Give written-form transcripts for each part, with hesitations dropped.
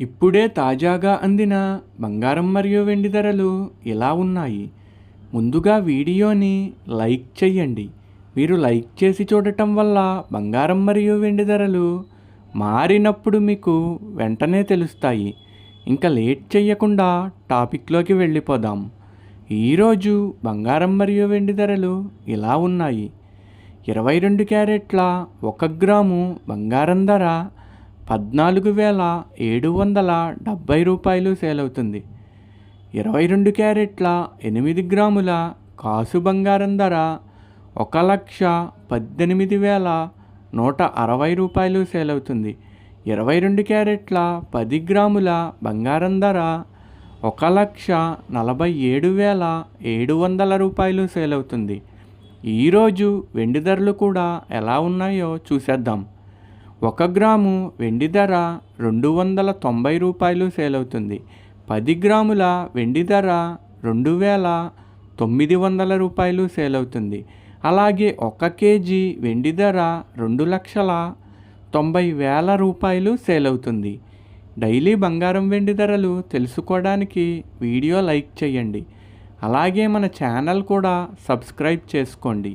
ఇప్పుడే తాజాగా అందిన బంగారం మరియు వెండి ధరలు ఇలా ఉన్నాయి. ముందుగా వీడియోని లైక్ చేయండి. మీరు లైక్ చేసి చూడటం వల్ల బంగారం మరియు వెండి ధరలు మారినప్పుడు మీకు వెంటనే తెలుస్తాయి. ఇంకా లేట్ చేయకుండా టాపిక్లోకి వెళ్ళిపోదాం. ఈరోజు బంగారం మరియు వెండి ధరలు ఇలా ఉన్నాయి. 22 క్యారెట్ల 1 గ్రాము బంగారం ధర 14,770 రూపాయలు సేల్ అవుతుంది. 22 క్యారెట్ల 8 గ్రాముల కాసు బంగారం ధర 1,18,160 రూపాయలు సేల్ అవుతుంది. 22 క్యారెట్ల 10 గ్రాముల బంగారం ధర 1,47,700 రూపాయలు సేల్ అవుతుంది. ఈరోజు వెండి ధరలు కూడా ఎలా ఉన్నాయో చూసేద్దాం. 1 గ్రాము వెండి ధర 290 రూపాయలు సేల్ అవుతుంది. 10 గ్రాముల వెండి ధర 2,900 రూపాయలు సేల్ అవుతుంది. అలాగే 1 కేజీ వెండి ధర 2,90,000 రూపాయలు సేల్ అవుతుంది. డైలీ బంగారం వెండి ధరలు తెలుసుకోవడానికి వీడియో లైక్ చేయండి. అలాగే మన ఛానల్ కూడా సబ్స్క్రైబ్ చేసుకోండి.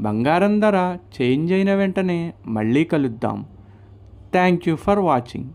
బంగారం ధర చేంజ్ అయిన వెంటనే మళ్ళీ కలుద్దాం. Thank you for watching.